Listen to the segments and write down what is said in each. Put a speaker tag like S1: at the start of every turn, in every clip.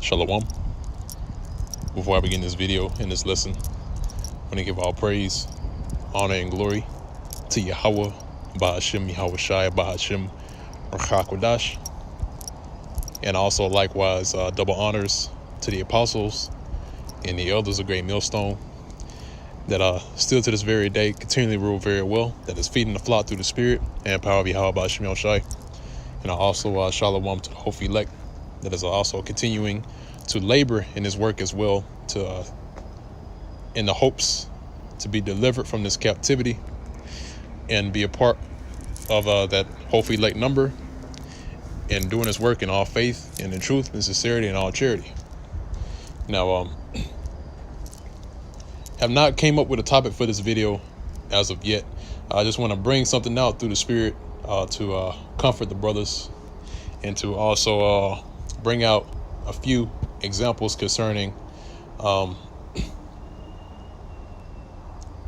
S1: Shalom. Before I begin this video and this lesson, I want to give all praise, honor, and glory to Yahweh, Ba'ashem, Yahweh Shai, Ba'ashem, Rachakwadash. And also likewise double honors to the apostles and the elders of Great Millstone that still to this very day continually rule very well, that is feeding the flock through the spirit and power of Yahweh Ba'ashem Yahweh Shai. And also shalom to the whole elect that is also continuing to labor in his work as well, to in the hopes to be delivered from this captivity and be a part of that whole elect number, and doing his work in all faith and in truth and sincerity and all charity. Now, have not came up with a topic for this video as of yet. I just want to bring something out through the spirit to comfort the brothers, and to also bring out a few examples concerning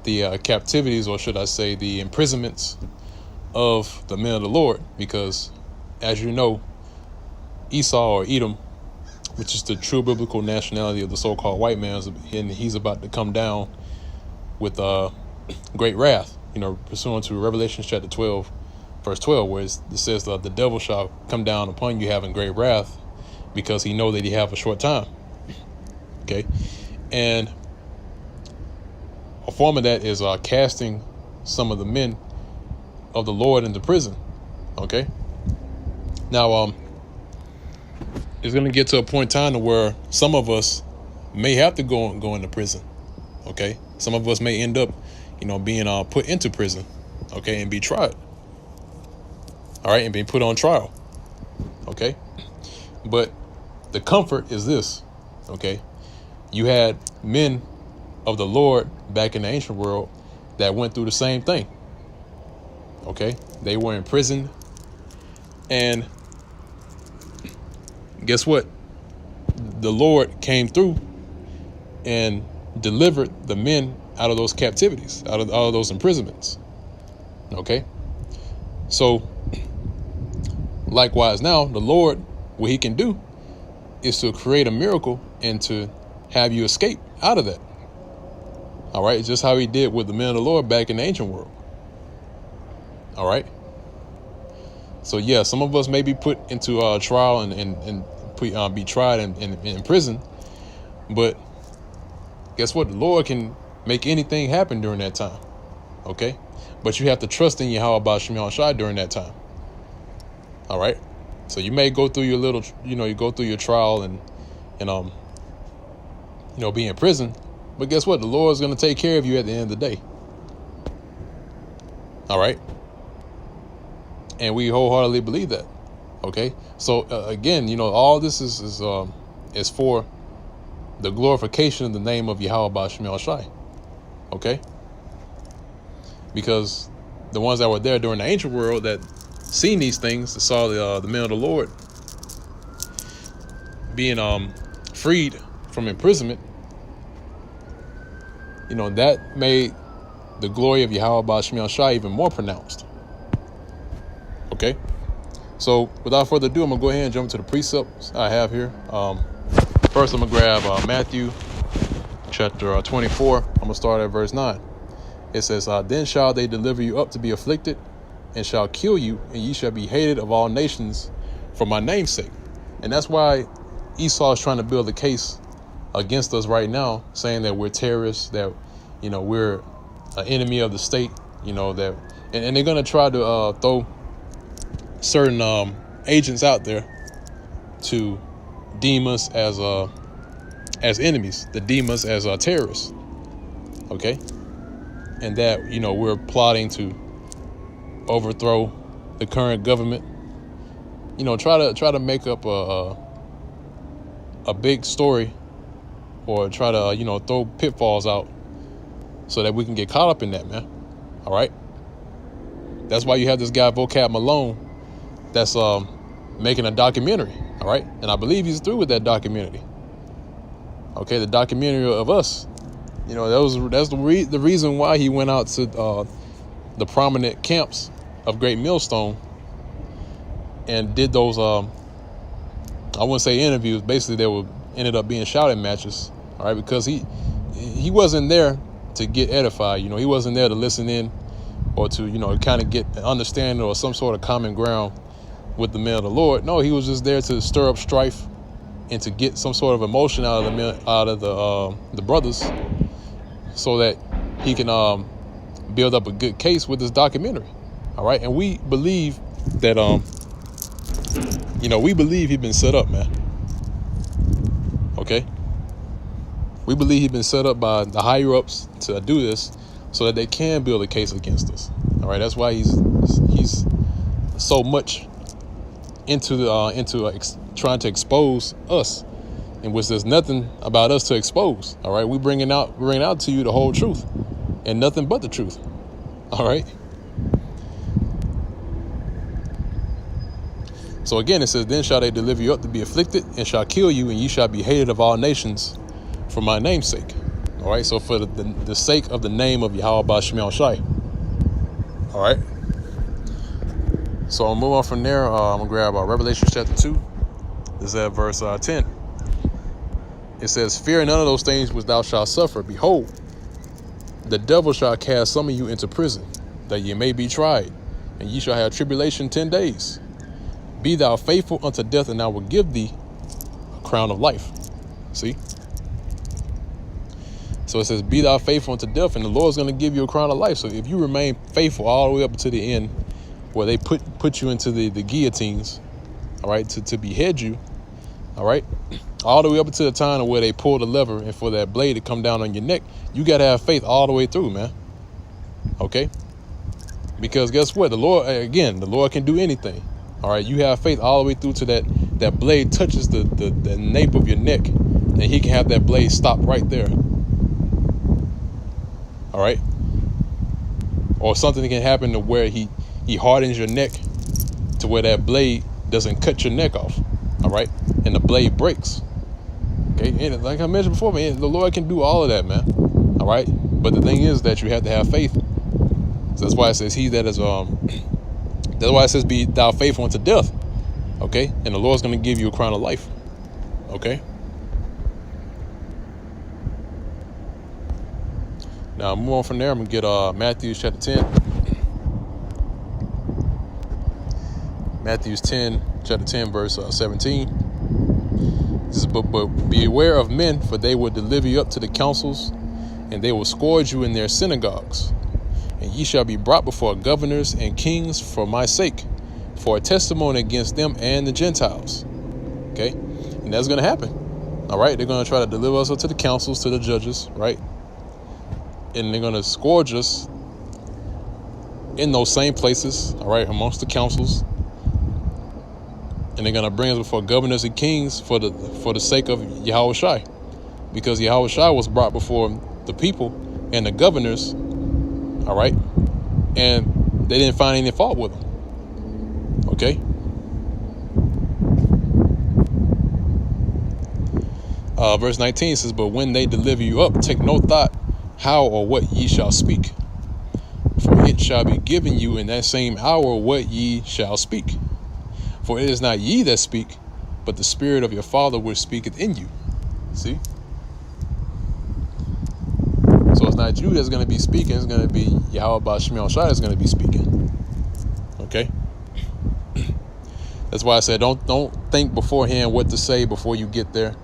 S1: the captivities, or should I say the imprisonments of the men of the Lord. Because as you know, Esau, or Edom, which is the true biblical nationality of the so-called white man, and he's about to come down with great wrath, pursuant to Revelation chapter 12 verse 12, where it says the devil shall come down upon you having great wrath, because he know that he have a short time. Okay. And a form of that is casting some of the men of the Lord into prison. Okay. Now, it's going to get to a point in time to where some of us may have to go into prison. Okay. Some of us may end up, being put into prison. Okay. And be tried. All right. And being put on trial. Okay. But the comfort is this. Okay. You had men of the Lord back in the ancient world that went through the same thing. Okay. They were in prison, and guess what? The Lord came through and delivered the men out of those captivities, out of those imprisonments. Okay. So likewise now, the Lord, what he can do is to create a miracle and to have you escape out of that. All right. Just how he did with the men of the Lord back in the ancient world. All right. So yeah, some of us may be put into trial and be tried in prison, but guess what? The Lord can make anything happen during that time. Okay. But you have to trust in Yahweh Ba'ashem Yahweh Shai during that time. All right. So you may go through your little, you go through your trial and be in prison, but guess what? The Lord is going to take care of you at the end of the day. All right. And we wholeheartedly believe that. Okay. So again, all this is for the glorification of the name of Yahweh Ba'ashem Yahweh Shai. Okay. Because the ones that were there during the ancient world that seen these things, that saw the men of the Lord being freed from imprisonment, that made the glory of Yahweh Ba'ashem Yahweh Shai even more pronounced. Okay. So without further ado, I'm gonna go ahead and jump to the precepts I have here. First, I'm gonna grab Matthew chapter 24. I'm gonna start at verse 9. It says, then shall they deliver you up to be afflicted, and shall kill you, and ye shall be hated of all nations for my name's sake. And that's why Esau is trying to build a case against us right now, saying that we're terrorists, that we're an enemy of the state, that, and they're gonna try to throw certain agents out there to deem us as enemies, to deem us as terrorists. Okay. And that we're plotting to overthrow the current government. Try to make up a big story, or try to throw pitfalls out so that we can get caught up in that, man. All right. That's why you have this guy Vocab Malone that's making a documentary. All right. And I believe he's through with that documentary. Okay. The documentary of us. That's the reason why he went out to the prominent camps of Great Millstone and did those I wouldn't say interviews. Basically, they were ended up being shouting matches, all right, because he wasn't there to get edified. He wasn't there to listen in or to, kind of get an understanding or some sort of common ground with the men of the Lord. No, he was just there to stir up strife and to get some sort of emotion out of the brothers, so that he can build up a good case with this documentary. All right, and we believe that we believe he's been set up, man. Okay, we believe he's been set up by the higher ups to do this, so that they can build a case against us. All right, that's why he's so much into trying to expose us, in which there's nothing about us to expose. All right, we're bringing out to you the whole truth and nothing but the truth. All right. So again, it says, then shall they deliver you up to be afflicted, and shall kill you, and ye shall be hated of all nations for my name's sake. All right, so for the sake of the name of Yahweh Bashmiel Shai. All right. So I'll move on from there. I'm going to grab Revelation chapter 2. This is at verse 10. It says, fear none of those things which thou shalt suffer. Behold, the devil shall cast some of you into prison, that ye may be tried, and ye shall have tribulation 10 days. Be thou faithful unto death, and I will give thee a crown of life. See? So it says, be thou faithful unto death, and the Lord's going to give you a crown of life. So if you remain faithful all the way up to the end, where they put you into the guillotines, all right, to behead you, all right, all the way up to the time where they pull the lever and for that blade to come down on your neck, you got to have faith all the way through, man. Okay? Because guess what? The Lord can do anything. All right, you have faith all the way through to that blade touches the nape of your neck, and he can have that blade stop right there. All right? Or something can happen to where he hardens your neck to where that blade doesn't cut your neck off. All right? And the blade breaks. Okay? And like I mentioned before, man, the Lord can do all of that, man. All right? But the thing is that you have to have faith. So that's why it says that's why it says, be thou faithful unto death. Okay? And the Lord's going to give you a crown of life. Okay? Now, move on from there. I'm going to get Matthew chapter 10. Matthew chapter 10, verse 17. This is, but beware of men, for they will deliver you up to the councils, and they will scourge you in their synagogues. And ye shall be brought before governors and kings for my sake, for a testimony against them and the Gentiles. Okay? And that's going to happen. All right? They're going to try to deliver us up to the councils, to the judges, right? And they're going to scourge us in those same places, all right, amongst the councils. And they're going to bring us before governors and kings for the sake of Yahweh Shai. Because Yahweh Shai was brought before the people and the governors, all right, and they didn't find any fault with him. Okay? Verse 19 says, but when they deliver you up, take no thought how or what ye shall speak. For it shall be given you in that same hour what ye shall speak. For it is not ye that speak, but the Spirit of your Father which speaketh in you. See? So it's not you that's going to be speaking. It's going to be Yahweh Bashmiel Shai that's going to be speaking. Okay? That's why I said don't think beforehand what to say before you get there,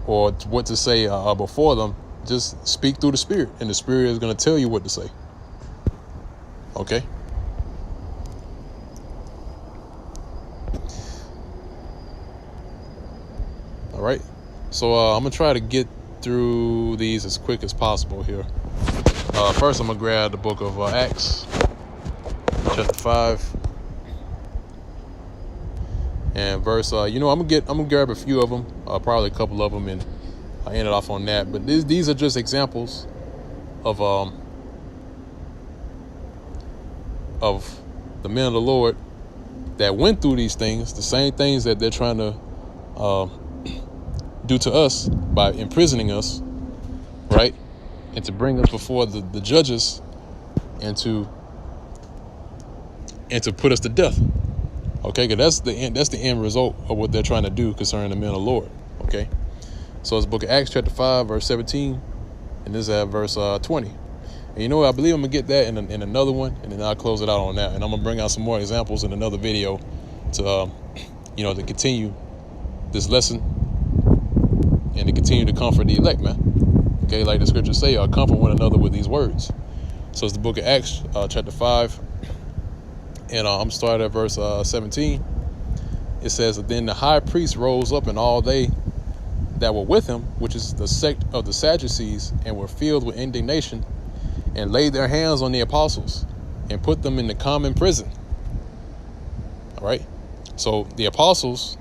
S1: or what to say before them. Just speak through the Spirit, and the Spirit is going to tell you what to say. Okay? All right. So I'm going to try to get through these as quick as possible here. First, I'm going to grab the book of Acts, chapter 5. And verse, I'm gonna grab a few of them, probably a couple of them, and I ended off on that. But these are just examples of the men of the Lord that went through these things, the same things that they're trying to do to us by imprisoning us, right? And to bring us before the judges, and to put us to death. Okay, because that's the end result of what they're trying to do concerning the men of the Lord. Okay, So it's the book of Acts chapter 5, verse 17, and this is at verse 20. And you know what? I believe I'm going to get that in another one, and then I'll close it out on that. And I'm going to bring out some more examples in another video to, to continue this lesson and to continue to comfort the elect, man. Okay, like the scriptures say, comfort one another with these words. So it's the book of Acts chapter 5, and I'm starting at verse 17. It says, then the high priest rose up, and all they that were with him, which is the sect of the Sadducees, and were filled with indignation, and laid their hands on the apostles and put them in the common prison. All right. So the apostles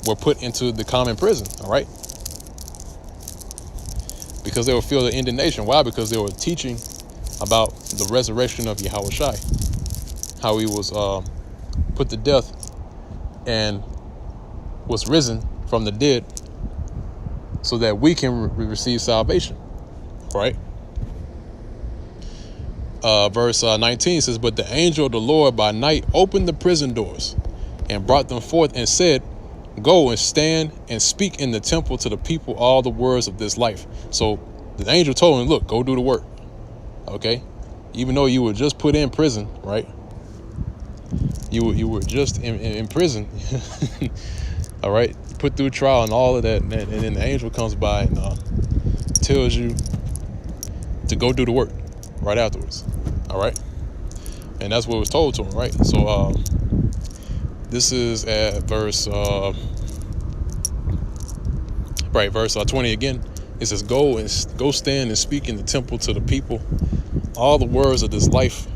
S1: were put into the common prison. All right. Because they were filled with indignation. Why? Because they were teaching about the resurrection of Yahweh Shai, how he was put to death and was risen from the dead so that we can receive salvation. Right. Verse 19 says, but the angel of the Lord by night opened the prison doors and brought them forth and said, go and stand and speak in the temple to the people all the words of this life. So the angel told him, look, go do the work. Okay. Even though you were just put in prison, right? You were just in prison. All right. Put through trial and all of that. And then the angel comes by and tells you to go do the work right afterwards. All right. And that's what was told to him. Right. So this is at verse 20 again. It says, go stand and speak in the temple to the people all the words of this life.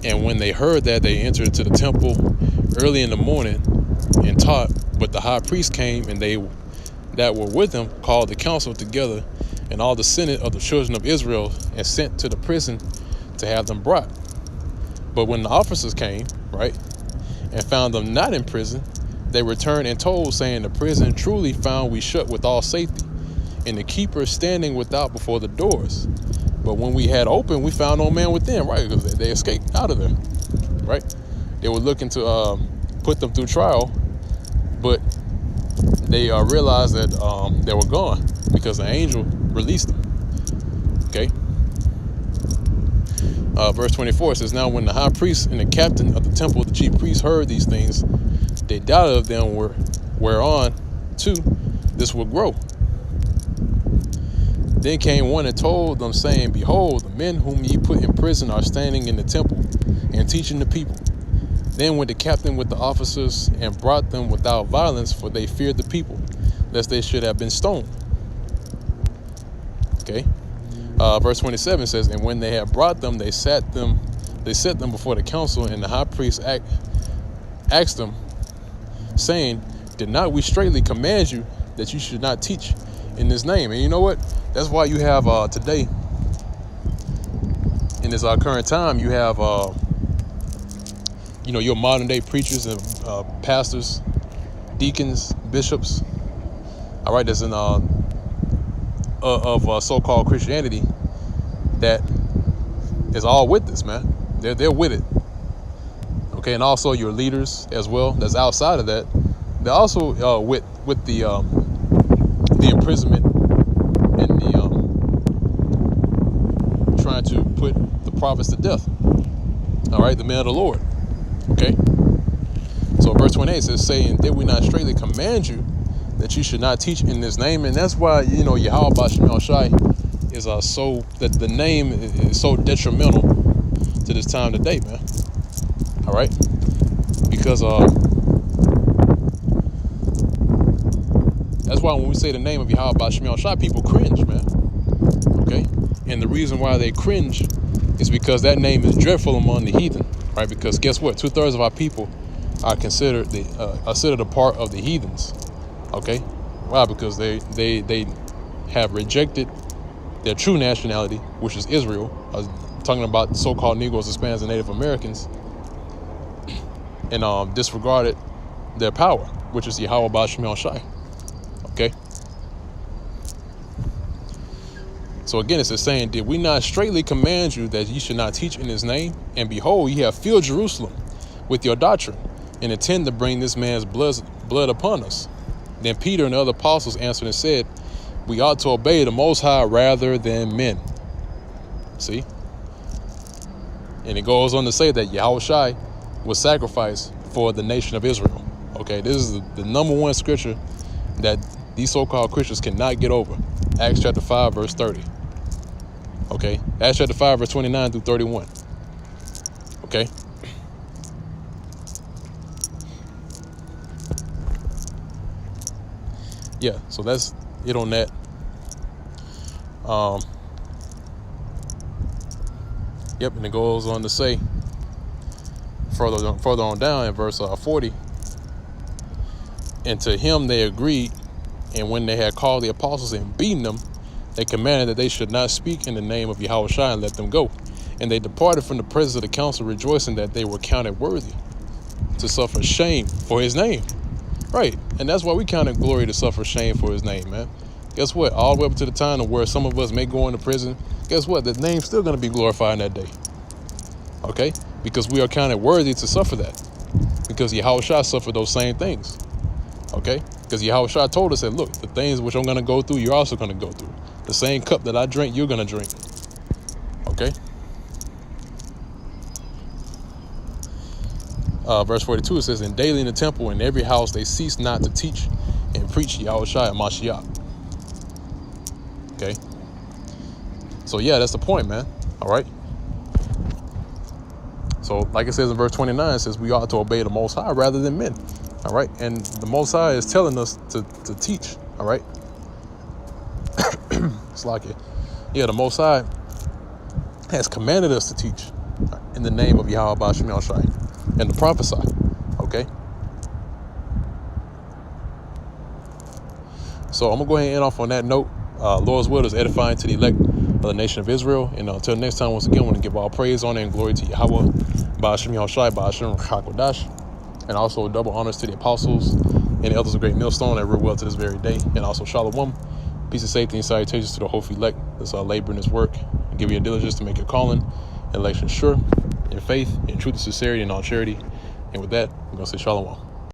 S1: And when they heard that, they entered into the temple early in the morning and taught. But the high priest came, and they that were with him called the council together and all the senate of the children of Israel, and sent to the prison to have them brought. But when the officers came, right, and found them not in prison, they returned and told, saying, the prison truly found we shut with all safety, and the keeper standing without before the doors. But when we had opened, we found no man within, right? Because they escaped out of there, right? They were looking to put them through trial, but they realized that they were gone because the angel released them. Okay. Verse 24 says, now when the high priest and the captain of the temple of the chief priests heard these things, they doubted of them whereon to this would grow. Then came one and told them, saying, behold, the men whom ye put in prison are standing in the temple and teaching the people. Then went the captain with the officers and brought them without violence, for they feared the people, lest they should have been stoned. Okay. Verse 27 says, and when they had brought them, they set them before the council, and the high priest asked them, saying, did not we straitly command you that you should not teach in this name? And you know what? That's why you have today, in this current time, you have your modern day preachers and pastors, deacons, bishops, all right, that's in of so-called Christianity that is all with this, man. They're with it. Okay, and also your leaders as well. That's outside of that. They're also with the imprisonment and the trying to put the prophets to death. All right, the men of the Lord. Okay. So verse 28 says, saying, did we not straitly command you that you should not teach in this name? And that's why, Yahweh Bashim Shai is so, that the name is so detrimental to this time today, man. All right. Because that's why when we say the name of Yahweh Bashim Shai, people cringe, man. Okay. And the reason why they cringe is because that name is dreadful among the heathen, right? Because guess what? 2/3 of our people are considered a part of the heathens. Okay. Why? Because they have rejected their true nationality, which is Israel. I was talking about the so-called Negroes, Hispanics, and Native Americans, and disregarded their power, which is Yahweh Bashim Shai. Okay. So again, it's saying, did we not straitly command you that ye should not teach in his name? And behold, ye have filled Jerusalem with your doctrine, and intend to bring this man's blood upon us. Then Peter and the other apostles answered and said, we ought to obey the Most High rather than men. See? And it goes on to say that Yahushua was sacrificed for the nation of Israel. Okay, this is the number one scripture that these so-called Christians cannot get over. Acts chapter 5, verse 30. Okay, Acts chapter 5, verse 29 through 31. Okay. Yeah, so that's it on that. Yep, and it goes on to say further on down in verse 40, and to him they agreed, and when they had called the apostles and beaten them, they commanded that they should not speak in the name of Yahushua and let them go. And they departed from the presence of the council, rejoicing that they were counted worthy to suffer shame for his name. Right, and that's why we count it glory to suffer shame for his name, man. Guess what? All the way up to the time of where some of us may go into prison, guess what? The name's still going to be glorified in that day. Okay? Because we are counted worthy to suffer that. Because Yahushua suffered those same things. Okay? Because Yahushua told us that, look, the things which I'm going to go through, you're also going to go through. The same cup that I drink, you're going to drink. Okay? Verse 42, it says, and daily in the temple, in every house, they cease not to teach and preach Yahushua and Mashiach. Okay? So, yeah, that's the point, man. All right? So, like it says in verse 29, it says we ought to obey the Most High rather than men. All right? And the Most High is telling us to teach. All right? It's like it. Yeah, the Most High has commanded us to teach in the name of Yahweh Ba'Shem Yahushua and to prophesy. Okay? So I'm going to go ahead and end off on that note. Lord's word is edifying to the elect of the nation of Israel. And until next time, once again, I want to give all praise, honor, and glory to Yahweh, Ba'Shem Yahushua, Ba'Shem Chakodash, and also double honors to the apostles and the elders of Great Millstone that rule well to this very day. And also Shalom, peace and safety and salutations to the whole elect that's labor in this work, and give you a diligence to make your calling and election sure, in faith, in truth and sincerity, and all charity. And with that, I'm going to say Shalom.